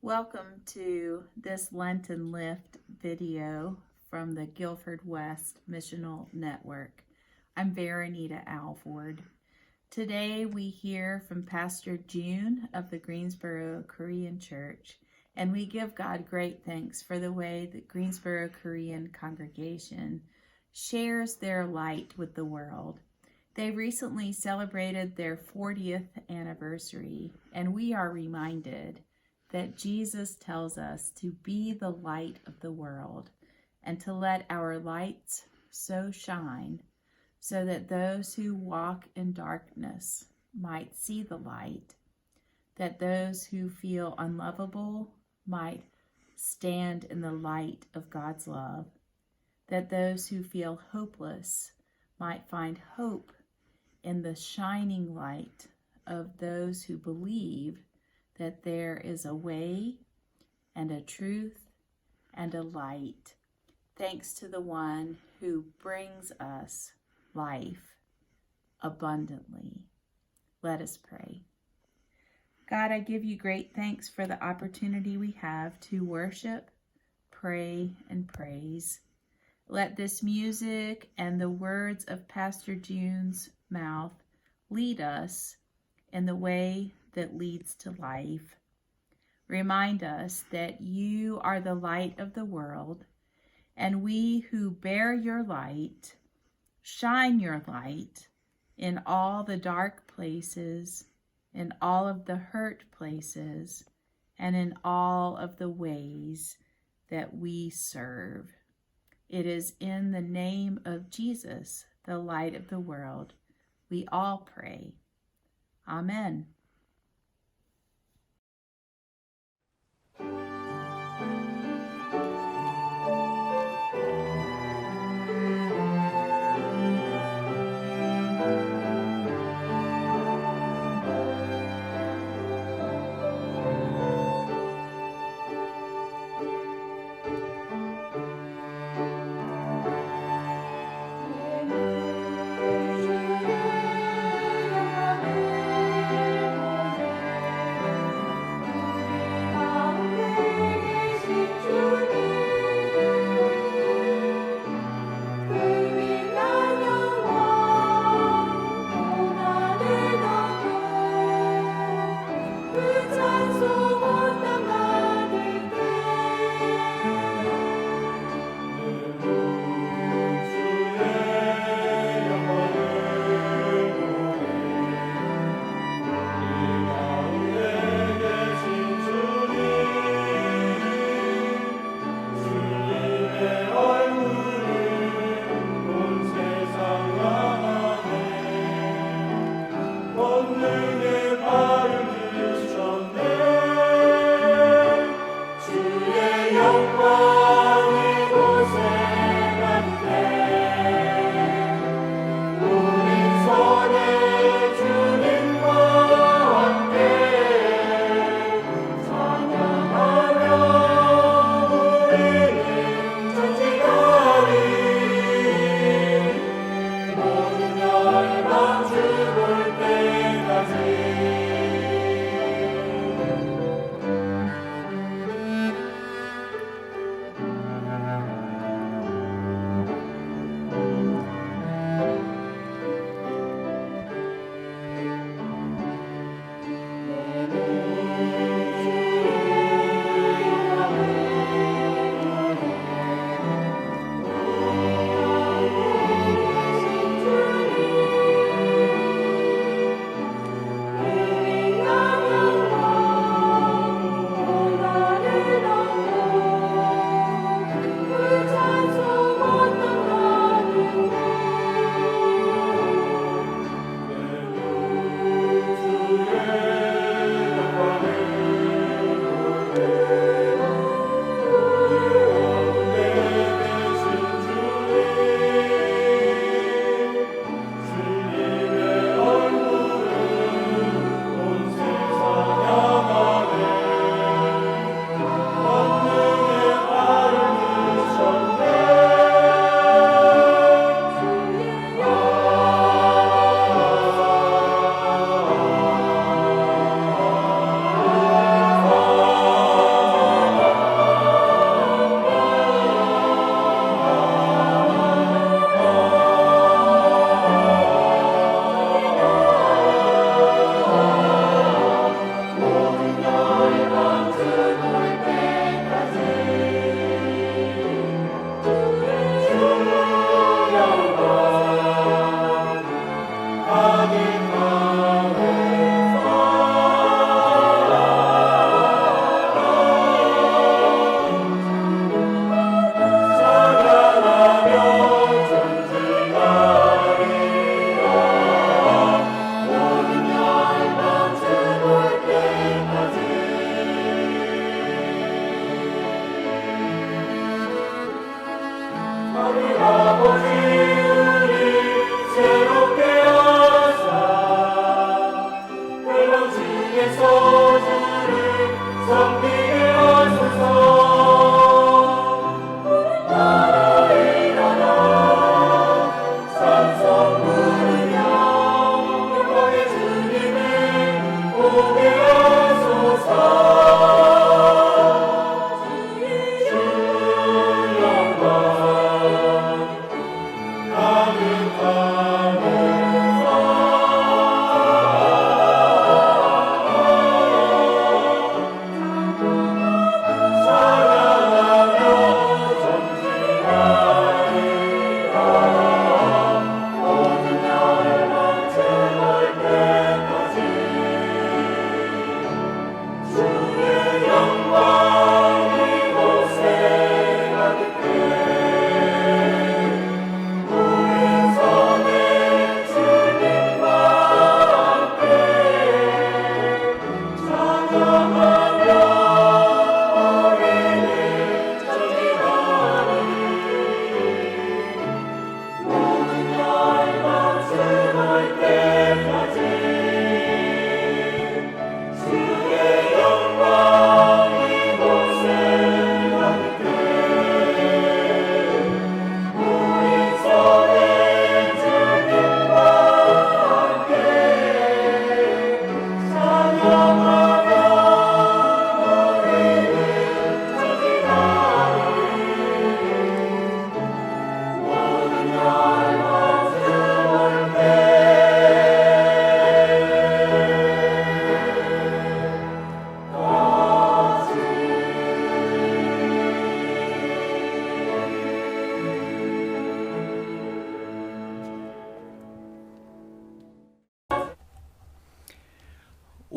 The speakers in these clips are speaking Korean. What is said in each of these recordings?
Welcome to this Lenten Lift video from the Guilford West Missional Network. I'm Veronita Alford. Today we hear from Pastor June of the Greensboro Korean Church, and we give God great thanks for the way the Greensboro Korean congregation shares their light with the world. They recently celebrated their 40th anniversary, and we are reminded that Jesus tells us to be the light of the world and to let our lights so shine so that those who walk in darkness might see the light, that those who feel unlovable might stand in the light of God's love, that those who feel hopeless might find hope in the shining light of those who believe that there is a way and a truth and a light, thanks to the one who brings us life abundantly. Let us pray. God, I give you great thanks for the opportunity we have to worship, pray, and praise. Let this music and the words of Pastor June's mouth lead us in the way that leads to life. Remind us that you are the light of the world, and we who bear your light, shine your light in all the dark places, in all of the hurt places, and in all of the ways that we serve. It is in the name of Jesus, the light of the world, we all pray. Amen.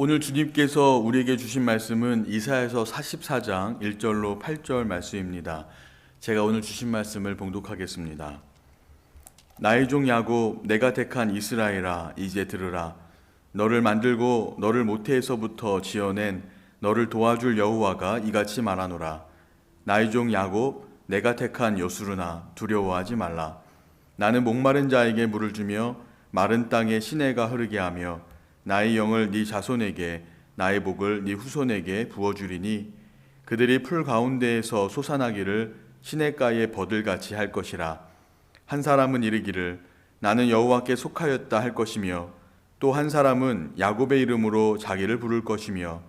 오늘 주님께서 우리에게 주신 말씀은 이사야서 44장 1절로 8절 말씀입니다. 제가 오늘 주신 말씀을 봉독하겠습니다. 나의 종 야곱, 내가 택한 이스라엘아, 이제 들으라. 너를 만들고 너를 모태에서부터 지어낸 너를 도와줄 여호와가 이같이 말하노라. 나의 종 야곱, 내가 택한 요스루나, 두려워하지 말라. 나는 목마른 자에게 물을 주며 마른 땅에 시내가 흐르게 하며 나의 영을 네 자손에게, 나의 복을 네 후손에게 부어주리니 그들이 풀 가운데에서 솟아나기를 시냇가에 버들같이 할 것이라. 한 사람은 이르기를 나는 여호와께 속하였다 할 것이며, 또 한 사람은 야곱의 이름으로 자기를 부를 것이며,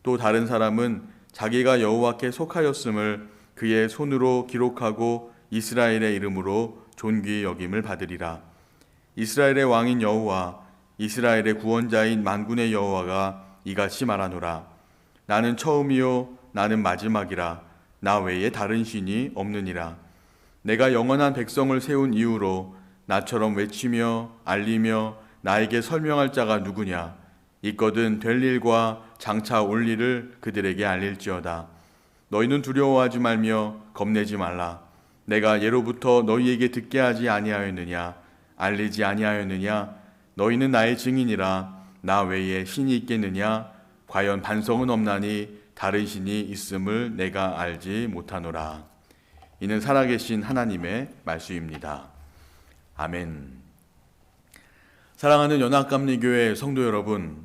또 다른 사람은 자기가 여호와께 속하였음을 그의 손으로 기록하고 이스라엘의 이름으로 존귀 여김을 받으리라. 이스라엘의 왕인 여호와, 이스라엘의 구원자인 만군의 여호와가 이같이 말하노라. 나는 처음이요 나는 마지막이라. 나 외에 다른 신이 없느니라. 내가 영원한 백성을 세운 이후로 나처럼 외치며 알리며 나에게 설명할 자가 누구냐. 있거든 될 일과 장차 올 일을 그들에게 알릴지어다. 너희는 두려워하지 말며 겁내지 말라. 내가 예로부터 너희에게 듣게 하지 아니하였느냐. 알리지 아니하였느냐. 너희는 나의 증인이라. 나 외에 신이 있겠느냐. 과연 반성은 없나니 다른 신이 있음을 내가 알지 못하노라. 이는 살아계신 하나님의 말씀입니다. 아멘. 사랑하는 연합감리교회 성도 여러분,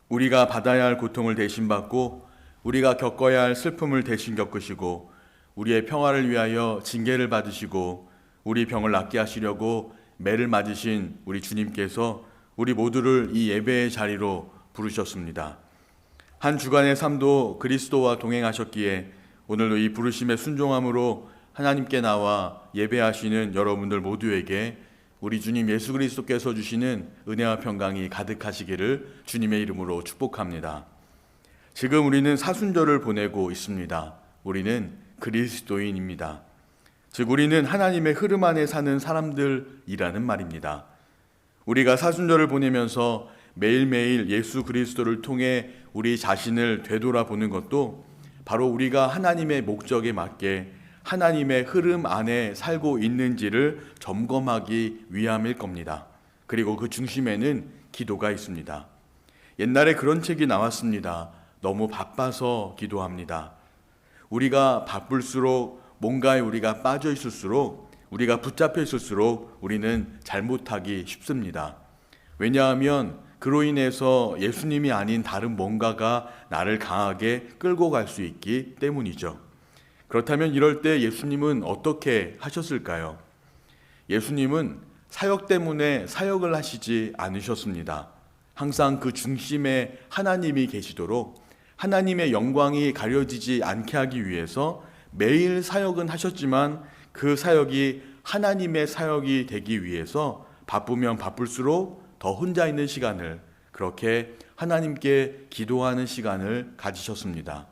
우리가 받아야 할 고통을 대신 받고 우리가 겪어야 할 슬픔을 대신 겪으시고 우리의 평화를 위하여 징계를 받으시고 우리 병을 낫게 하시려고 매를 맞으신 우리 주님께서 우리 모두를 이 예배의 자리로 부르셨습니다. 한 주간의 삶도 그리스도와 동행하셨기에 오늘도 이 부르심에 순종함으로 하나님께 나와 예배하시는 여러분들 모두에게 우리 주님 예수 그리스도께서 주시는 은혜와 평강이 가득하시기를 주님의 이름으로 축복합니다. 지금 우리는 사순절을 보내고 있습니다. 우리는 그리스도인입니다. 즉 우리는 하나님의 흐름 안에 사는 사람들이라는 말입니다. 우리가 사순절을 보내면서 매일매일 예수 그리스도를 통해 우리 자신을 되돌아보는 것도 바로 우리가 하나님의 목적에 맞게 하나님의 흐름 안에 살고 있는지를 점검하기 위함일 겁니다. 그리고 그 중심에는 기도가 있습니다. 옛날에 그런 책이 나왔습니다. 너무 바빠서 기도합니다. 우리가 바쁠수록 뭔가에 우리가 빠져 있을수록 우리가 붙잡혀 있을수록 우리는 잘못하기 쉽습니다. 왜냐하면 그로 인해서 예수님이 아닌 다른 뭔가가 나를 강하게 끌고 갈 수 있기 때문이죠. 그렇다면 이럴 때 예수님은 어떻게 하셨을까요? 예수님은 사역 때문에 사역을 하시지 않으셨습니다. 항상 그 중심에 하나님이 계시도록 하나님의 영광이 가려지지 않게 하기 위해서 매일 사역은 하셨지만 그 사역이 하나님의 사역이 되기 위해서 바쁘면 바쁠수록 더 혼자 있는 시간을, 그렇게 하나님께 기도하는 시간을 가지셨습니다.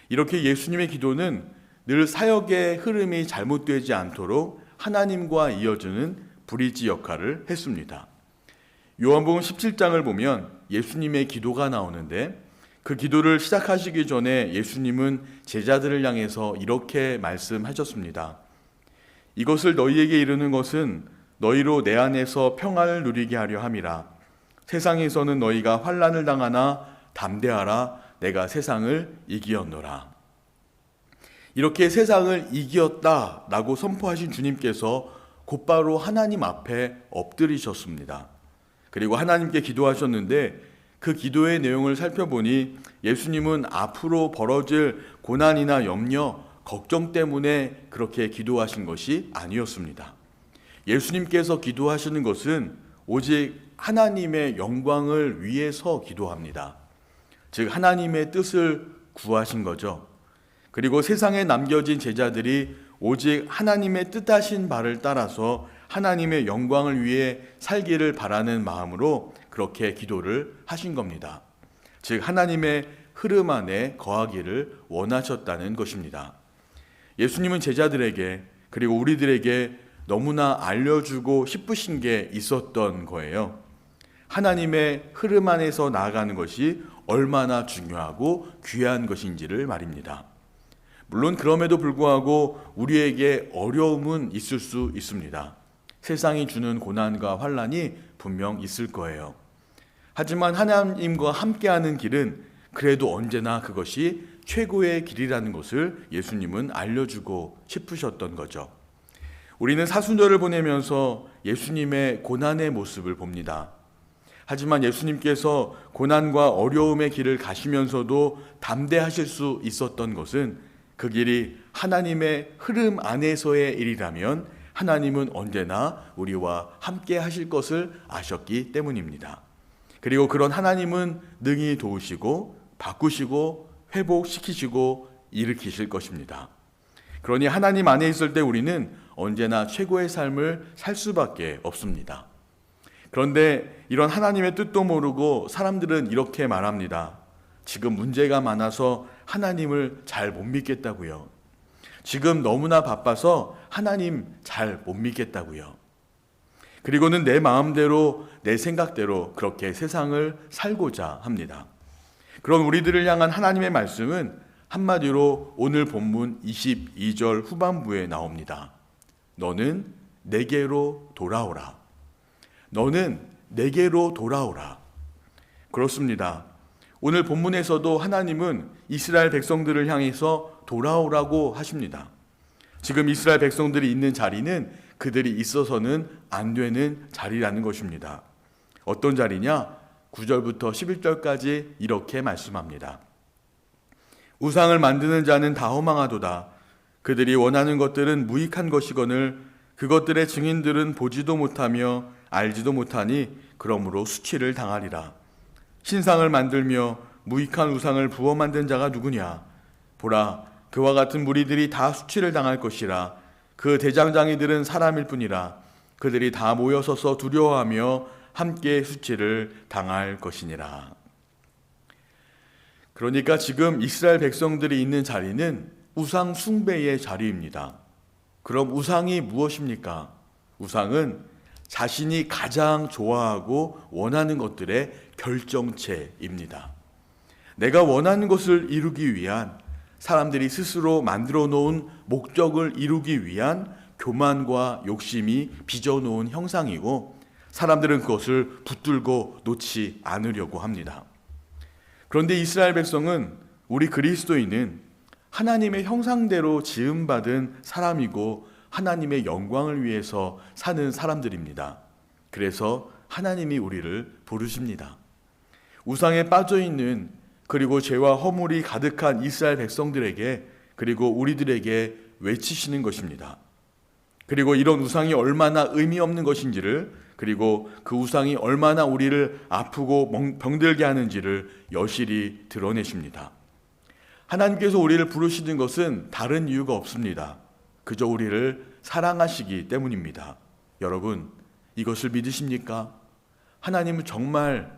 이렇게 예수님의 기도는 늘 사역의 흐름이 잘못되지 않도록 하나님과 이어주는 브리지 역할을 했습니다. 요한복음 17장을 보면 예수님의 기도가 나오는데 그 기도를 시작하시기 전에 예수님은 제자들을 향해서 이렇게 말씀하셨습니다. 이것을 너희에게 이르는 것은 너희로 내 안에서 평안을 누리게 하려 함이라. 세상에서는 너희가 환난을 당하나 담대하라. 내가 세상을 이기었노라. 이렇게 세상을 이기었다라고 선포하신 주님께서 곧바로 하나님 앞에 엎드리셨습니다. 그리고 하나님께 기도하셨는데 그 기도의 내용을 살펴보니 예수님은 앞으로 벌어질 고난이나 염려, 걱정 때문에 그렇게 기도하신 것이 아니었습니다. 예수님께서 기도하시는 것은 오직 하나님의 영광을 위해서 기도합니다. 즉 하나님의 뜻을 구하신 거죠. 그리고 세상에 남겨진 제자들이 오직 하나님의 뜻하신 바를 따라서 하나님의 영광을 위해 살기를 바라는 마음으로 그렇게 기도를 하신 겁니다. 즉 하나님의 흐름 안에 거하기를 원하셨다는 것입니다. 예수님은 제자들에게 그리고 우리들에게 너무나 알려주고 싶으신 게 있었던 거예요. 하나님의 흐름 안에서 나아가는 것이 얼마나 중요하고 귀한 것인지를 말입니다. 물론 그럼에도 불구하고 우리에게 어려움은 있을 수 있습니다. 세상이 주는 고난과 환난이 분명 있을 거예요. 하지만 하나님과 함께하는 길은 그래도 언제나 그것이 최고의 길이라는 것을 예수님은 알려주고 싶으셨던 거죠. 우리는 사순절을 보내면서 예수님의 고난의 모습을 봅니다. 하지만 예수님께서 고난과 어려움의 길을 가시면서도 담대하실 수 있었던 것은 그 길이 하나님의 흐름 안에서의 일이라면 하나님은 언제나 우리와 함께 하실 것을 아셨기 때문입니다. 그리고 그런 하나님은 능히 도우시고 바꾸시고 회복시키시고 일으키실 것입니다. 그러니 하나님 안에 있을 때 우리는 언제나 최고의 삶을 살 수밖에 없습니다. 그런데 이런 하나님의 뜻도 모르고 사람들은 이렇게 말합니다. 지금 문제가 많아서 하나님을 잘 못 믿겠다고요. 지금 너무나 바빠서 하나님 잘 못 믿겠다고요. 그리고는 내 마음대로 내 생각대로 그렇게 세상을 살고자 합니다. 그런 우리들을 향한 하나님의 말씀은 한마디로 오늘 본문 22절 후반부에 나옵니다. 너는 내게로 돌아오라. 너는 내게로 돌아오라. 그렇습니다. 오늘 본문에서도 하나님은 이스라엘 백성들을 향해서 돌아오라고 하십니다. 지금 이스라엘 백성들이 있는 자리는 그들이 있어서는 안 되는 자리라는 것입니다. 어떤 자리냐? 9절부터 11절까지 이렇게 말씀합니다. 우상을 만드는 자는 다 허망하도다. 그들이 원하는 것들은 무익한 것이거늘 그것들의 증인들은 보지도 못하며 알지도 못하니 그러므로 수치를 당하리라. 신상을 만들며 무익한 우상을 부어 만든 자가 누구냐? 보라, 그와 같은 무리들이 다 수치를 당할 것이라. 그 대장장이들은 사람일 뿐이라. 그들이 다 모여서서 두려워하며 함께 수치를 당할 것이니라. 그러니까 지금 이스라엘 백성들이 있는 자리는 우상 숭배의 자리입니다. 그럼 우상이 무엇입니까? 우상은 자신이 가장 좋아하고 원하는 것들의 결정체입니다. 내가 원하는 것을 이루기 위한, 사람들이 스스로 만들어 놓은 목적을 이루기 위한 교만과 욕심이 빚어놓은 형상이고, 사람들은 그것을 붙들고 놓지 않으려고 합니다. 그런데 이스라엘 백성은, 우리 그리스도인은 하나님의 형상대로 지음받은 사람이고 하나님의 영광을 위해서 사는 사람들입니다. 그래서 하나님이 우리를 부르십니다. 우상에 빠져있는, 그리고 죄와 허물이 가득한 이스라엘 백성들에게, 그리고 우리들에게 외치시는 것입니다. 그리고 이런 우상이 얼마나 의미 없는 것인지를, 그리고 그 우상이 얼마나 우리를 아프고 병들게 하는지를 여실히 드러내십니다. 하나님께서 우리를 부르시는 것은 다른 이유가 없습니다. 그저 우리를 사랑하시기 때문입니다. 여러분, 이것을 믿으십니까? 하나님은 정말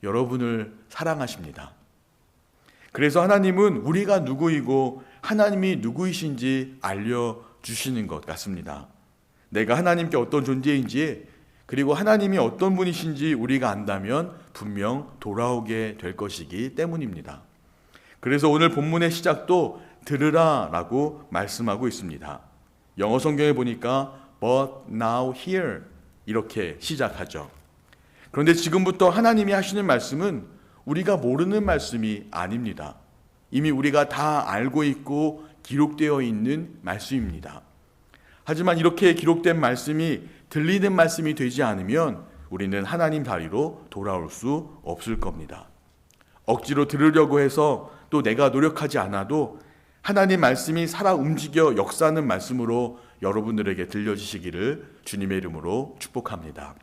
여러분을 사랑하십니다. 그래서 하나님은 우리가 누구이고 하나님이 누구이신지 알려주시는 것 같습니다. 내가 하나님께 어떤 존재인지, 그리고 하나님이 어떤 분이신지 우리가 안다면 분명 돌아오게 될 것이기 때문입니다. 그래서 오늘 본문의 시작도 들으라 라고 말씀하고 있습니다. 영어 성경에 보니까 But now hear 이렇게 시작하죠. 그런데 지금부터 하나님이 하시는 말씀은 우리가 모르는 말씀이 아닙니다. 이미 우리가 다 알고 있고 기록되어 있는 말씀입니다. 하지만 이렇게 기록된 말씀이 들리는 말씀이 되지 않으면 우리는 하나님 자리로 돌아올 수 없을 겁니다. 억지로 들으려고 해서 또 내가 노력하지 않아도 하나님 말씀이 살아 움직여 역사하는 말씀으로 여러분들에게 들려지시기를 주님의 이름으로 축복합니다.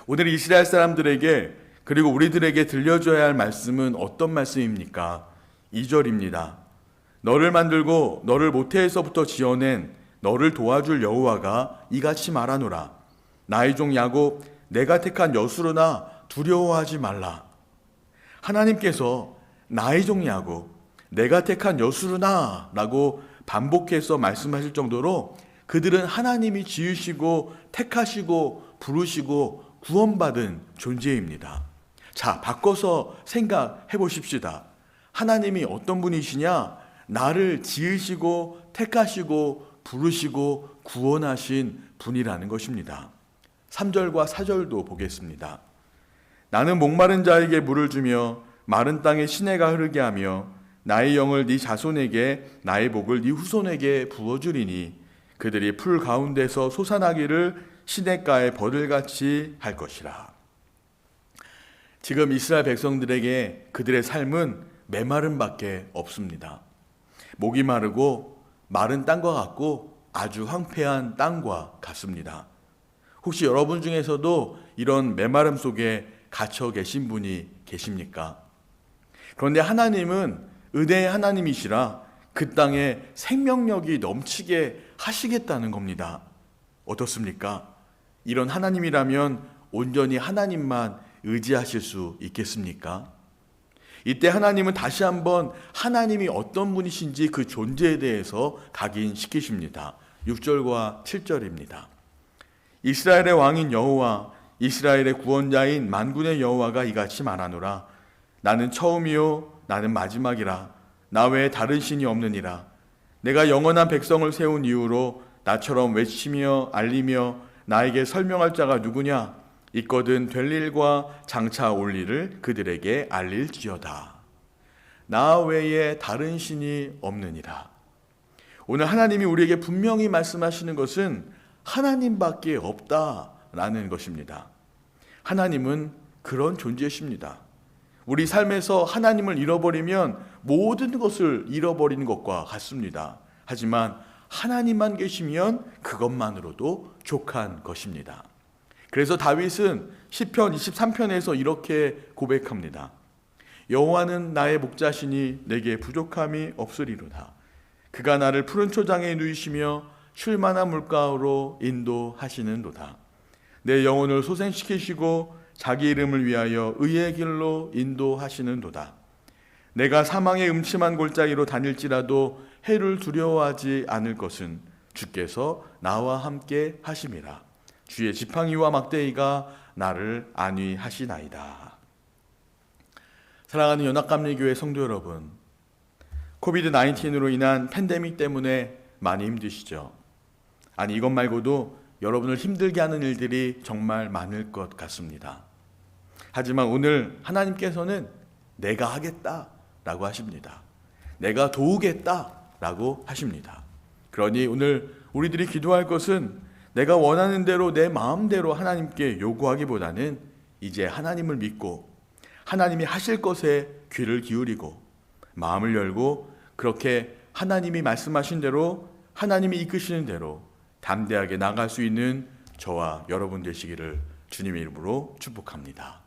오늘 이스라엘 사람들에게, 그리고 우리들에게 들려줘야 할 말씀은 어떤 말씀입니까? 2절입니다. 너를 만들고 너를 모태에서부터 지어낸 너를 도와줄 여호와가 이같이 말하노라. 나의 종 야곱, 내가 택한 여수로나 두려워하지 말라. 하나님께서 나의 종 야곱, 내가 택한 여수로나 라고 반복해서 말씀하실 정도로 그들은 하나님이 지으시고 택하시고 부르시고 구원받은 존재입니다. 자, 바꿔서 생각해 보십시다. 하나님이 어떤 분이시냐? 나를 지으시고 택하시고 부르시고 구원하신 분이라는 것입니다. 3절과 4절도 보겠습니다. 나는 목마른 자에게 물을 주며 마른 땅에 시내가 흐르게 하며 나의 영을 네 자손에게, 나의 복을 네 후손에게 부어주리니 그들이 풀 가운데서 솟아나기를 시냇가에 버들같이 할 것이라. 지금 이스라엘 백성들에게 그들의 삶은 메마름밖에 없습니다. 목이 마르고 마른 땅과 같고 아주 황폐한 땅과 같습니다. 혹시 여러분 중에서도 이런 메마름 속에 갇혀 계신 분이 계십니까? 그런데 하나님은 은혜의 하나님이시라 그 땅에 생명력이 넘치게 하시겠다는 겁니다. 어떻습니까? 이런 하나님이라면 온전히 하나님만 의지하실 수 있겠습니까? 이때 하나님은 다시 한번 하나님이 어떤 분이신지 그 존재에 대해서 각인시키십니다. 6절과 7절입니다. 이스라엘의 왕인 여호와, 이스라엘의 구원자인 만군의 여호와가 이같이 말하노라. 나는 처음이요 나는 마지막이라. 나 외에 다른 신이 없느니라. 내가 영원한 백성을 세운 이후로 나처럼 외치며 알리며 나에게 설명할 자가 누구냐? 있거든 될 일과 장차 올 일을 그들에게 알릴지어다. 나 외에 다른 신이 없느니라. 오늘 하나님이 우리에게 분명히 말씀하시는 것은 하나님밖에 없다라는 것입니다. 하나님은 그런 존재십니다. 우리 삶에서 하나님을 잃어버리면 모든 것을 잃어버리는 것과 같습니다. 하지만 하나님만 계시면 그것만으로도 족한 것입니다. 그래서 다윗은 시편 23편에서 이렇게 고백합니다. 여호와는 나의 목자시니 내게 부족함이 없으리로다. 그가 나를 푸른 초장에 누이시며 쉴만한 물가로 인도하시는도다. 내 영혼을 소생시키시고 자기 이름을 위하여 의의 길로 인도하시는도다. 내가 사망의 음침한 골짜기로 다닐지라도 해를 두려워하지 않을 것은 주께서 나와 함께 하심이라. 주의 지팡이와 막대기가 나를 안위하시나이다. 사랑하는 연합감리교회 성도 여러분, 코비드-19으로 인한 팬데믹 때문에 많이 힘드시죠? 아니, 이것 말고도 여러분을 힘들게 하는 일들이 정말 많을 것 같습니다. 하지만 오늘 하나님께서는 내가 하겠다라고 하십니다. 내가 도우겠다라고 하십니다. 그러니 오늘 우리들이 기도할 것은 내가 원하는 대로 내 마음대로 하나님께 요구하기보다는 이제 하나님을 믿고 하나님이 하실 것에 귀를 기울이고 마음을 열고 그렇게 하나님이 말씀하신 대로 하나님이 이끄시는 대로 담대하게 나갈 수 있는 저와 여러분 되시기를 주님의 이름으로 축복합니다.